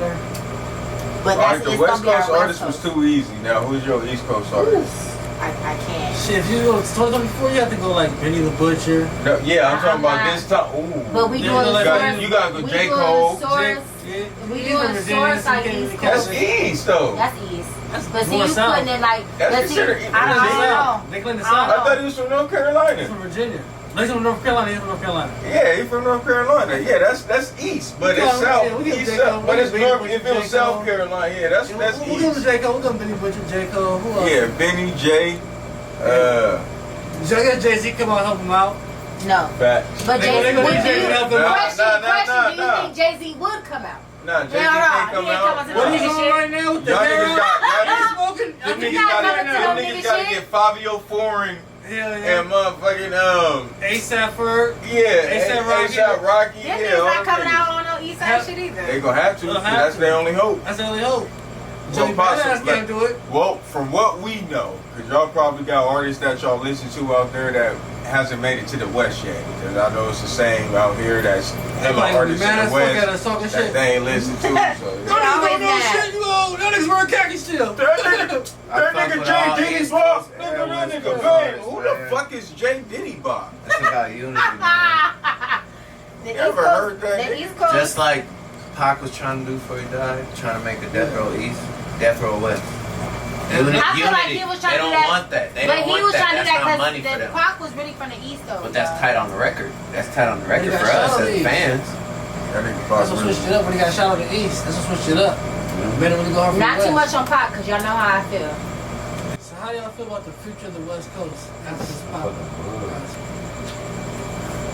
But Alright, that's the it's West gonna be our Coast West artist was Coast. too easy. Now who's your East Coast artist? Oof, I can't. Shit, if you go to 2024, you have to go like Benny the Butcher. No, yeah, I'm talking I'm about not. this time. Ooh. But we Yeah, doing like- Source. You gotta go we J. doing Cole. Source. We doing Source like East That's Coast. East though. That's East. That's But see, more you South. putting it like. That's But see, considered I don't East. know. They claim the I don't I South. thought he was from North Carolina. He's from Virginia. He's from North Carolina. He's from North Carolina. Yeah, he from North Carolina. Yeah, that's east, but it's south. Yeah, we give East, J. south, Cole. but it's We north. give If it was J. South Cole. Carolina, yeah, that's We'll give him east. J. Cole. We'll give him Benny Butcher, J. Cole. Who else? Yeah, Benny J. So I guess Jay-Z come out and help him out. No. Facts. But They Jay-Z, gonna would need Jay-Z you, to help him out. question, do you Nah. think Jay-Z would come out? Nah, Jay-Z Yeah, can't he come ain't out. coming to What the he's nigga on shit. right now with the Y'all hair? niggas got, He's smoking. them He niggas not gotta, coming to them no niggas nigga gotta shit. get Fabio Foreign Hell yeah. and motherfucking ASAP Ferg. yeah, A$AP Rocky. A$AP Rocky. Them Yeah, niggas all not them coming niggas. out on no East Side shit They either. gonna have to. They'll See, have that's to. their only hope. That's the only hope. Well, Joey Badass possibly. can't do it. Well, from what we know, because y'all probably got artists that y'all listen to out there that hasn't made it to the West yet. Because I know it's the same out here that's hella Everybody artists mad in as the fuck at West us talking that shit. they ain't listen to. So, Y'all niggas don't always know mad. shit. Y'all niggas wearing khaki still. That nigga with Jay all Diddy East Bob. Coast Look at and that West nigga, Coast man. artists, Who man. the fuck is Jay Diddy Bob? That's about unity, man. The You East ever Coast, heard that the nigga? East Coast. Just like Pac was trying to do before he died, trying to make a Death Row East, Death Row West. Unity. I feel like he was trying They to do don't that. want that. They But don't he want was that. trying to do That's that not money because for the them. Pac was really from the East though. But that's tight on the record. That's tight on the record got for shot us on as the East. fans. That nigga That's Bob what really. switched it up when he got shot on the East. That's what switched it up. Made him really go hard for Not the too West. much on Pac because y'all know how I feel. So how do y'all feel about the future of the West Coast after this pop?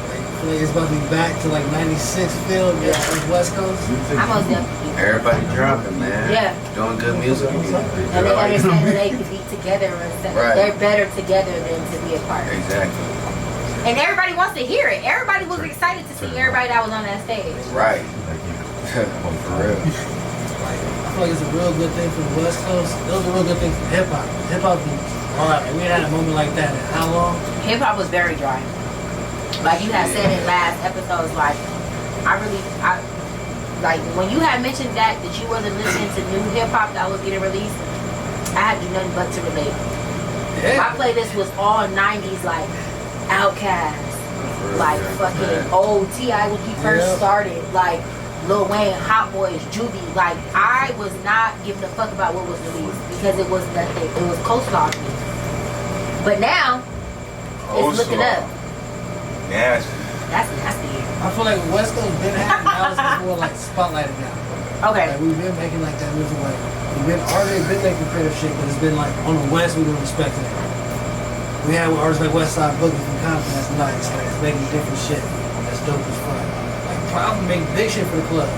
Like, I feel like it's about to be back to like 96 feel, yeah, on the West Coast. I most definitely. Everybody dropping, man. Yeah. Doing good music. And they understand that they could be together instead. Right. They're better together than to be apart. Exactly. And everybody wants to hear it. Everybody was excited to see everybody that was on that stage. Right. For real. Like, I feel like it's a real good thing for the West Coast. It was a real good thing for hip hop. Hip hop be alright. We ain't had a moment like that in how long? Hip hop was very dry. Like you had said in last episodes, like like when you had mentioned that you wasn't listening to new hip hop that was getting released, I had to do nothing but to relate. My playlist was all 90s like Outkast, like fucking old T.I. when he first started, like Lil Wayne, Hot Boys, Juvie. Like I was not giving a fuck about what was released because it was nothing. It was coleslaw to me. But now it's looking up. Nasty. That's nasty. I feel like West Coast been having now it's more like spotlighted now. Okay. Like we've been making like that music like we've been already been making creative shit, but it's been like on the West we've been respecting it. We have artists like Westside Boogie from Compton that's nice, like it's making different shit. That's dope as fuck. Like Problem make big shit for the club.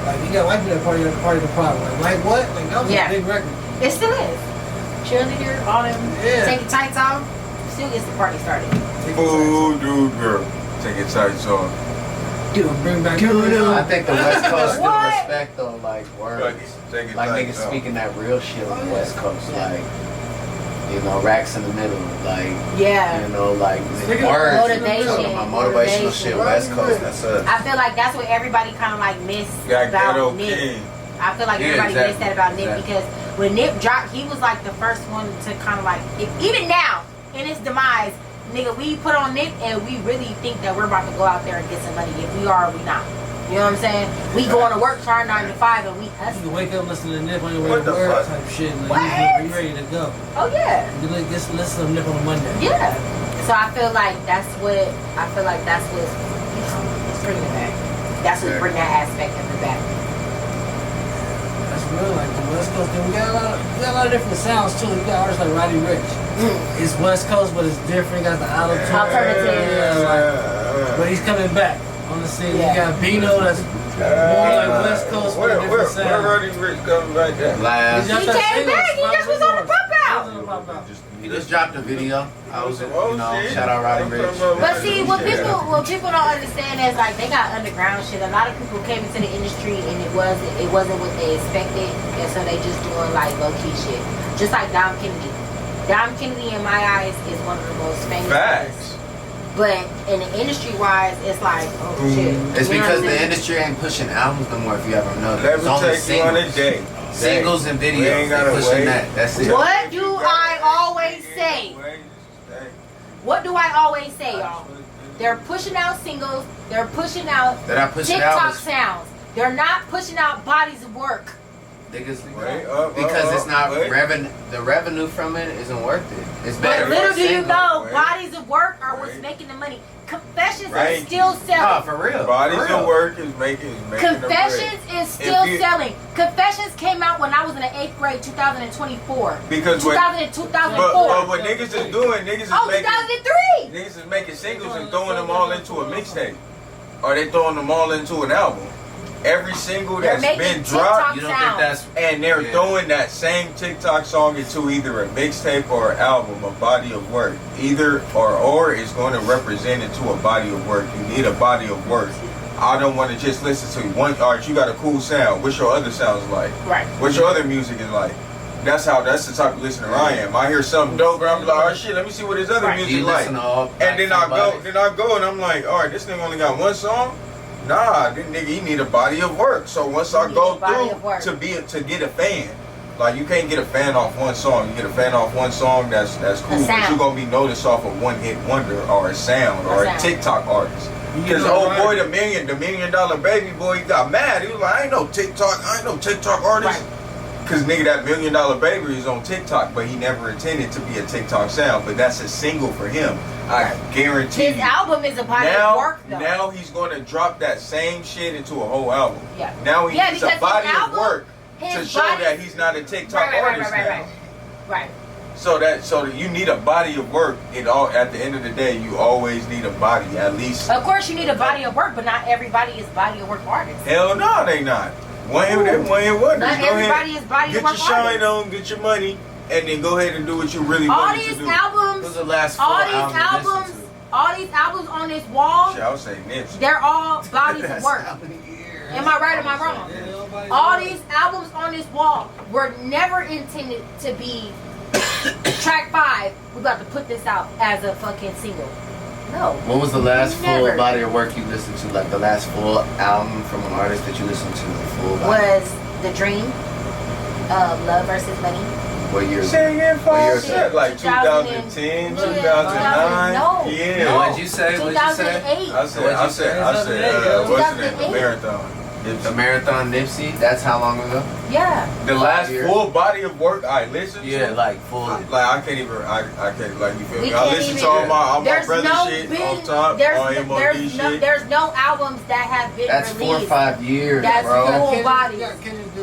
Like you got white people that party the Problem. Like what? Like that was Yeah. a big record. It still is. Cheerleader, all them Yeah. take your tights off, still gets the party started. Ooh, dude, girl. Take your tights off. Dude, bring back I think the West Coast still What? respect though, like words. Take your Like tights niggas off. speaking that real shit on the West Coast. Yeah. Like, you know, racks in the middle. Like, Yeah. you know, like Speaking of words. motivation, Talking about motivational shit, West Coast. That's us. I feel like that's what everybody kind of like missed Got about Ghetto Nip. King. I feel like Yeah, everybody missed exactly. that about Nip Exactly. because when Nip dropped, he was like the first one to kind of like, even now, in his demise, nigga, we put on Nip and we really think that we're about to go out there and get some money. If we are, we not. You know what I'm saying? We going to work, trying 9 to 5, and we You hustle. can wake up, listen to Nip on your way What to the work fuck? type shit. And What? you ready to go. Oh yeah. You like just listen to Nip on a Monday. Yeah. So I feel like that's what's, you know, it's bringing it back. That's what bring that aspect of it back. That's real, like the West Coast thing. We got a lot of different sounds too. We got artists like Roddy Ricch. It's West Coast, but it's different. He got the auto-tune. Alternative. Yeah, like, but he's coming back on the scene. Yeah. You got Bino that's more like West Coast with a different Where sound. Roddy Ricch coming back at? Last, He He came back. He just was on the pop out. he just dropped a video. I was, you Oh, know, shit. shout out Roddy I'm Ricch. talking about But see, what Yeah. people don't understand is like they got underground shit. A lot of people came into the industry and it wasn't what they expected, and so they just doing like low key shit. Just like Dom Kennedy. Dom Kennedy, in my eyes, is one of the most famous. artists. Facts. But in the industry wise, it's like, oh shit. It's You know because what I'm the saying? industry ain't pushing albums no more. If you ever noticed, Let it's me only take you on a singles. date. Singles and We videos. ain't They gotta pushing wait. that. That's it. What do I always say? What do I always say, y'all? They're pushing out singles. They're pushing out They're not pushing TikTok albums. sounds. They're not pushing out bodies of work. Niggas, Wait, because it's not wait. revenue. The revenue from it isn't worth it. It's better. But little for do you single. know, Right. bodies of work are what's Right. making the money. Confessions Right. is still Nah, selling. for real. Bodies for real. of work is making the bread. Confessions is still you- selling. Confessions came out when I was in the 8th grade, 2024. Because what, 2000 and but 2004. what niggas is doing, niggas is Oh, making 2003. niggas is making singles and throwing them all into a mixtape, or they throwing them all into an album. Every single They're that's making been TikTok dropped, You don't think sounds. that's and they're Yeah. throwing that same TikTok song into either a mixtape or an album, a body of work. Either or is going to represent into a body of work. You need a body of work. I don't want to just listen to one. Alright, you got a cool sound. What's your other sounds like? Right. What your other music is like? That's the type of listener I am. I hear something dope, and I'm like, oh shit, let me see what his other Right. music you like. listen to all. And then I bodies. go and I'm like, all right, this nigga only got one song. Nah, this nigga, he need a body of work. So once I need go a body of through work. to get a fan, like you can't get a fan off one song. You get a fan off one song, that's cool. But sound. you gonna be noticed off of one hit wonder or a sound or a sound. TikTok artist. You Because know, old right. boy, the $1 million baby boy, he got mad. He was like, I ain't no TikTok artist. Right. Cause nigga, that $1 million baby is on TikTok, but he never intended to be a TikTok sound. But that's a single for him. I guarantee His you. album is a body of work, though. Now he's gonna drop that same shit into a whole album. Yeah. Now he Yeah, needs because a body his of album, work to his show body- that he's not a TikTok right, artist now. Right. So that you need a body of work. It all at the end of the day, you always need a body at least. Of course, you need a body of work, but not everybody is body of work artists. Hell no, they not. One hit wonders. Not Go ahead, everybody is body get of work your shine artists. on, get your money, and then go ahead and do what you really All wanted to these do. Who's albums, the last full all these album you albums, listened all these albums on this wall, Shit, I would say Nipsey. they're all to? bodies of That's work. how many years? Am I right or am I wrong? Yeah, nobody's All right. these albums on this wall were never intended to be track 5. We're about to put this out as a fucking single. No. When was the last Never. full body of work you listened to? Like the last full album from an artist that you listened to? The full body. Was The Dream of Love versus Money. What year? Say again, What year Paul. is Shit, like 2010, 2009. No. Yeah. No. What'd you say? What'd you say? 2008. I said, what's the name? The marathon. The Marathon Nipsey. That's how long ago? Yeah. The last years. full body of work I listened Yeah, to. like full. Like I can't even. I can't like you feel We me. I can't listen even- to all my There's brother no shit been, off top, there's, all no, MOD shit. there's no albums that have been That's released. 4 or 5 years, That's bro. full Kendrick, body. you got Kendrick,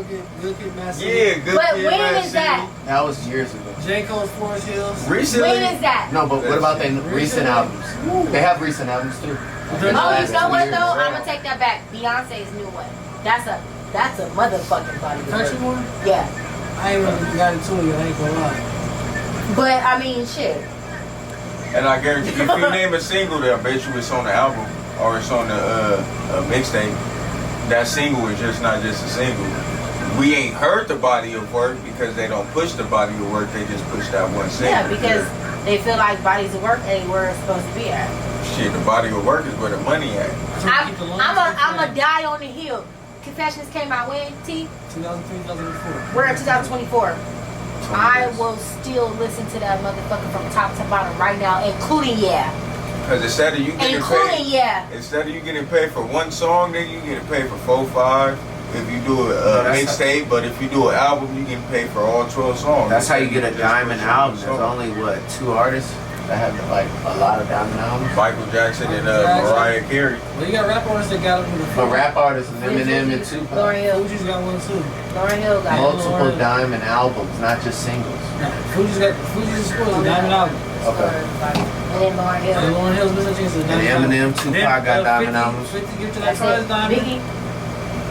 Good Kid, Massive. Yeah, good. But Kid, when Mad is that? City. That was years ago. J. Cole's Forest Hills. Recently. When is that? No, but what about the recent Recently? albums? They have recent albums too. Oh, Within the you last know 2 what years. though? I'm gonna take that back. Beyonce's new one. That's a motherfucking body. of Country work. one? Yeah. I ain't really got into it yet, I ain't gonna lie. But I mean, shit. And I guarantee if you name a single there, I bet you it's on the album or it's on the mixtape. That single is just not just a single. We ain't heard the body of work because they don't push the body of work. They just push that one single. Yeah, because they feel like bodies of work ain't where it's supposed to be at. Shit, the body of work is where the money at. I'm a die on the hill. Confessions came out when? T? 2003, 2004. We're in 2024. I will still listen to that motherfucker from top to bottom right now, including Yeah. Because instead of you getting Including paid, Yeah. instead of you getting paid for one song, then you getting paid for 4, 5. If you do a that's mixtape, but if you do an album, you getting paid for all 12 songs. That's how you get a Just diamond push album. one There's song. only what 2 artists that have like a lot of diamond albums. Michael Jackson and Jackson. Mariah Carey. Well, you got rap artists that got it with the But rap artists, Eminem and Tupac, Lauryn Hill. Fuji's got one too. Lauryn Hill got it. multiple diamond albums, not just singles. Fuji's a spoiler, diamond album. Okay. And then Lauryn And Hill. Lauryn Hill's Mr. Chance is a And diamond Eminem, album. Tupac got diamond albums. 50 Give to That That's Prize it. diamond. Biggie.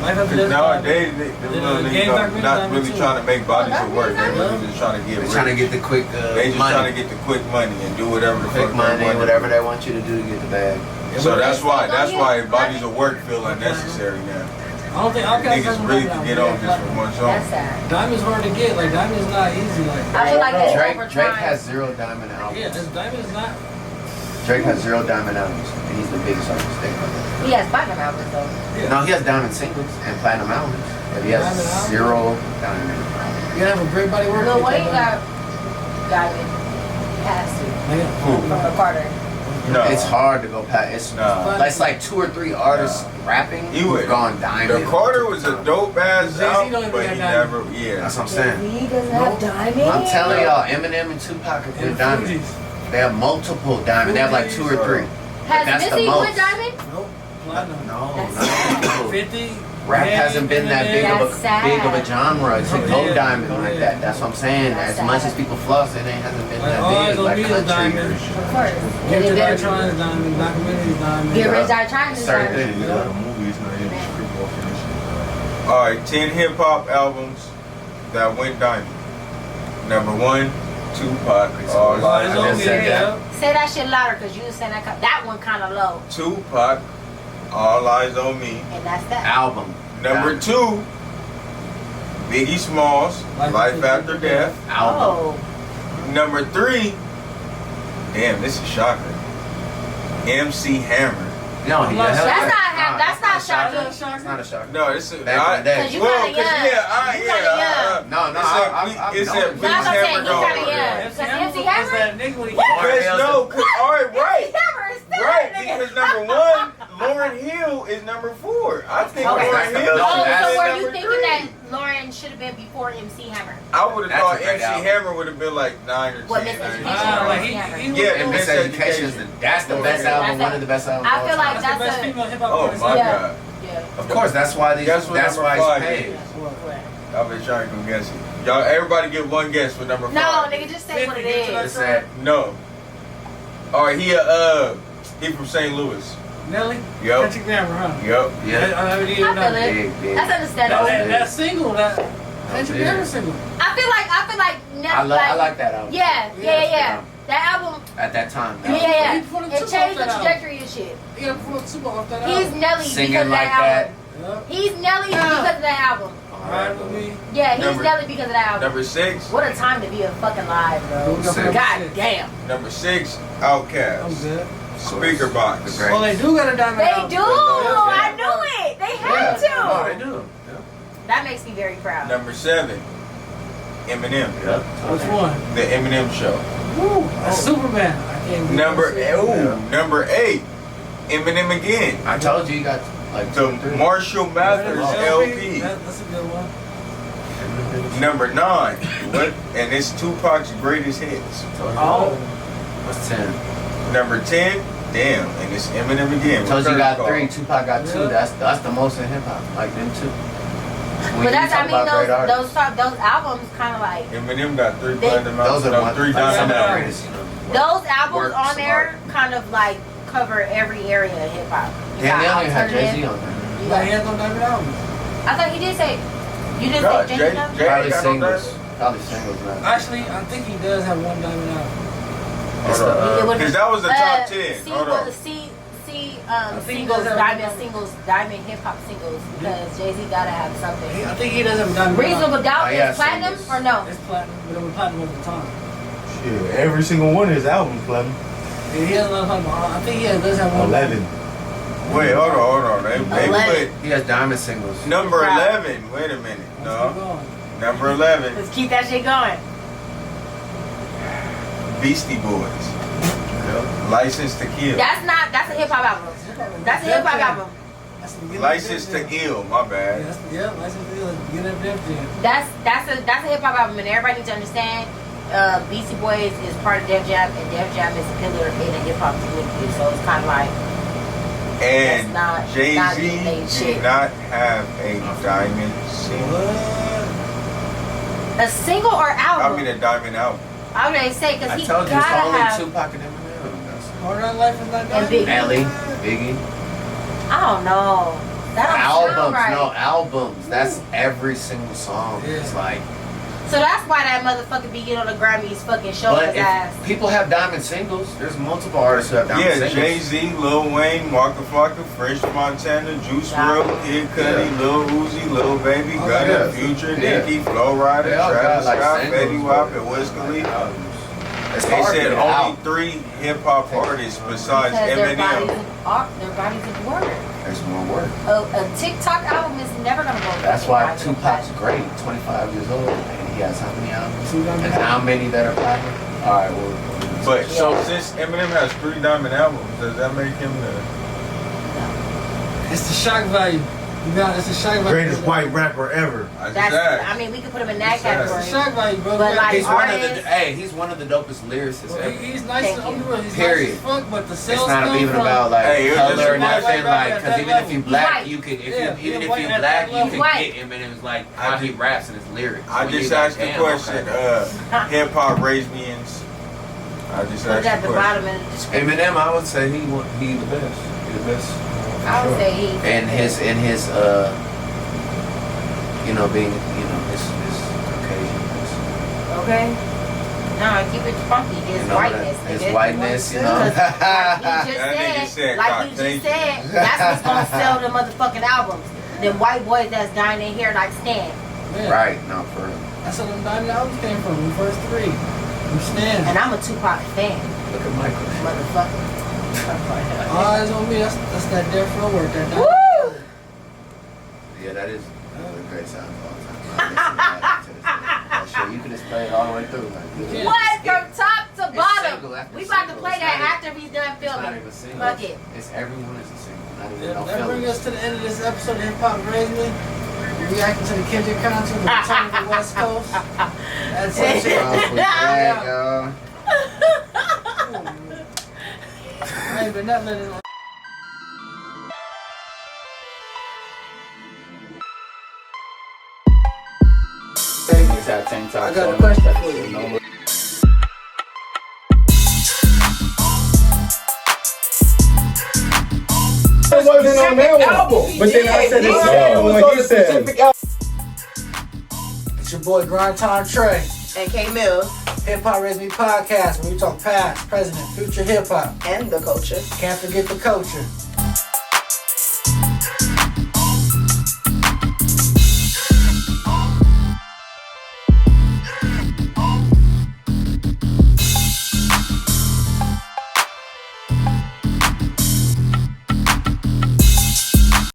Life After Because Death nowadays, diamond. them Yeah, little the niggas Game Back Ring not diamond really too. trying to make bodies Oh, of work. They that's really just trying to get They're rich. trying to get the quick They just money. trying to get the quick money and do whatever the Quick fuck money, they want. whatever they want you to do to get the bag. So that's why Yeah. bodies of work feel unnecessary now. I don't think Outkast Niggas doesn't really rap can now, get but on yeah, just for one song. That's sad. Diamond's hard to get. Like Diamond's not easy. Like I feel like it's over Drake time. has 0 diamond albums. yeah, this Diamond is not. Drake has 0 diamond albums, and he's the biggest artist. Think about that. He has platinum albums though. No, he has diamond singles and platinum albums, but he has Diamond albums? 0 diamond albums. You gotta have a great body of work. Lil to Wayne get got diamond. Has to. that. Yeah. From the Carter. No. It's hard to go past. It's No. it's like 2 or 3 artists rapping. He would gone diamond. The Carter was a dope ass Jay-Z album, don't even but got he diamond. never. Yeah. That's what I'm saying. He doesn't have diamond. I'm telling y'all, Eminem and Tupac have been And diamond. Fugees. They have multiple diamond. They have like 2 or 3. Has That's the Missy most. went diamond? Nope. Platinum. No, That's- no. 50. Rap hasn't been that big of That's sad. a genre to go Yeah. diamond like that. That's what I'm saying. That's As much sad. as people floss, it ain't hasn't been Like, that all eyes big on like me is country. diamond. Of course. Get It to that better- trying diamond. Documentary diamond. Get Rich Die Trying is Certain diamond. things. A lot of movies not even street walking and shit. All right, 10 hip hop albums that went diamond. Number 1, Tupac. All All Eyes eyes on on just me. said that. Yeah. Say that shit louder, cause you was saying that one kind of low, Tupac. All Eyes on Me. and that's that. Album. Number 2, Biggie Smalls. Life After Death. Album. Oh, Number 3, damn, this is shocking. MC Hammer. No, he That's that's not shocking. It's not a shocker. No, it's a, Back in the day. Cause you well, kinda 'cause young. You kinda young. No, It said, I've it said known please No, I'm saying hammer he dog. kinda young. MC Cause Hammer MC was Hammer. that nigga when he Because no, all right, right. Hammer is still Right, that nigga. because number 1, Lauryn Hill is number 4. I think Okay. Lauryn Hill No, Oh, that's so were number you thinking 3. that Lauren should have been before MC Hammer? I would have That's thought a great MC album. Hammer would have been like 9 or 10. What, Miseducation? Like Yeah, And Miseducation is that's the best That's album, one of the best albums. I of all feel time. like That's the best that's a- female hip hop Oh artist. my Yeah. god. Yeah. Of course, that's why these. Guess what That's number why 5 it's paid. is? I've been trying to guess it. Y'all, everybody get one guess for number 5. No, nigga, just say what it It's is. that. No. All right, he from St. Louis. Nelly? Yup. Country Grammar, huh? Yup. Yeah. I already I even feel know. it. Big, big. That's understandable. That single, that Country big. Grammar single. I feel like Nelly. I like that album. Yeah. That album. At that time. Yeah. He put a It Tupac changed the off that album. trajectory and shit. He got pull up Tupac off that He's album. Nelly Singing because of like that that. album. Yup. He's Nelly because of that album. Ride with me. Yeah, he's Number- Nelly because of that album. Number 6. What a time to be a fucking live, bro. We got Sick. number God six. damn. Number 6, I'm Outkast. good. Speaker Box. The great. Well, they do got a diamond They album. do. Yeah. I knew it. They had Oh, they to. do. That makes me very proud. Number 7, Eminem. Yep. Which one? The Eminem Show. Woo, that's Superman. I can't believe Number that shit. Number 8, Eminem again. I told you you got like The 2 or 3. Marshall Mathers LP. That's a good one. Number 9, what? And it's Tupac's greatest hits. Oh. What's 10? Number 10, damn, and it's Eminem again. Told you What got Kurt 3. called. Tupac got 2. Yeah. That's the most in hip hop. Like them 2. But that's, I mean, those albums kind of like, Eminem got 3 They- platinum Those are albums. one, 3 some of diamond the albums. greatest. You know, those albums works on of there kind of like cover every area of hip hop. You Dan got Young had alternative. Jay-Z on there. You Like, he got- has no diamond albums. I thought he did say, you didn't No, say Jay- Jay-Z? Jay- Probably got no singles. diamond. Probably singles, man. Actually, I think he does have one diamond album. Hold on. It Because that was the top 10. See, Hold on. see, I think he singles, does have diamond one. singles, diamond hip hop singles, because Jay-Z gotta have something. I think he does have a diamond Reasonable album. Doubt Oh, yeah, is platinum singles. or no? It's platinum, but it was platinum at the time. Shit, every single one of his albums, platinum. Yeah, he has another platinum. I think he does have one. 11. Wait, hold on. They 11. He has diamond singles. put number Right. 11. Wait a minute. Let's keep No. going. Number 11, Let's keep that shit going. Beastie Boys. License to Kill. That's a hip hop album. That's a hip hop album. That's the beginning License of to Def Jam. Ill, my bad. Yeah, License to Ill is the beginning of Def Jam. That's a hip hop album, and everybody needs to understand. Beastie Boys is part of Def Jam, and Def Jam is a pillar in the hip hop community. So it's kind of like And That's not Jay-Z getting they did shit. not have a diamond single. What? a single or I album. mean a diamond album. I was gonna say because I he told you it's gotta only have. Tupac and Eminem. Harder Than Life is not And diamond. Biggie. Ellie, Biggie. I don't know. That don't sound Albums, right. no albums. That's every single song. Yeah. It's like, So that's why that motherfucker be getting on the Grammys fucking show but his ass. if people have diamond singles, there's multiple artists who have diamond Yeah, singles. Jay-Z, Lil Wayne, Waka Flocka, French Montana, Juice WRLD, Kid Cudi, Lil Uzi, Lil Baby, Oh, Gunna, yeah. Future, Yeah. Nicki, Flo Rida, They all Travis got, like, Scott, singles, Fetty Wap, but and Wiz Khalifa. albums. It's They hard to said get only out. 3 hip-hop artists besides Because their bodies Eminem. their bodies of work. There's more work. A TikTok album is never gonna go. That's fucking why platinum. Tupac's great, 25 years old, and he has how many albums? So we gotta And be- how many that are platinum? All right, well, But so since Eminem has 3 diamond albums, does that make him the It's the shock value. You got it's the shock value. Greatest white rapper ever. I mean, we could put him in that It's the category. shock value, bro. But like He's one of the artists, he's one of the dopest lyricists ever. He's nice. Thank I'm you. real. He's Period. nice as fuck, but the sales It's not come even from, about like Hey, it was just color or a white nothing, rapper like at because that even if you level. black, Right. you can Yeah, even he's if white you at black, that you level. can Right. get Eminem's like how he raps and his lyrics. I When you just like, asked the damn, question, okay. hip hop raised me in. I just put it asked at the the question. bottom of the description. Eminem, I would say he the best. He the best. I would say he. And his you know, being his Caucasianness. Okay. No, keep it funky. His You know, whiteness. his nigga. whiteness, you know. Like That he nigga just said said, like he Caucasian. just said, that's what's gonna sell the motherfucking albums. Them white boys that's dying in here like Stan. Yeah. Right, no, for real. That's where them diamond albums came from. The first 3. You stand. And I'm a Tupac fan, Look at Michael. motherfucker. All eyes on me. That's that Death Row work. That Woo! Yeah, that is one of the great sounds of all time. I listen to that shit. You can just play it all the way through. Like, Yeah. What from top to It's bottom? single after We about to single. play It's that not after he's done It's not filming. even single. Fuck it. It's everyone is a single. Not even Yeah, no that brings fillers. us to the end of this episode of Hip Hop Raised Me. We reacting to the Kendrick concert, the return of the West Coast. That's it. Yeah. I ain't been nothing in it. I got a question for you. It wasn't on that one. But then I said the second one he said. It's your boy Grind Time Trey. And K Mills Hip Hop Raised Me podcast where we talk past, present, and future hip hop. and the culture. Can't forget the culture.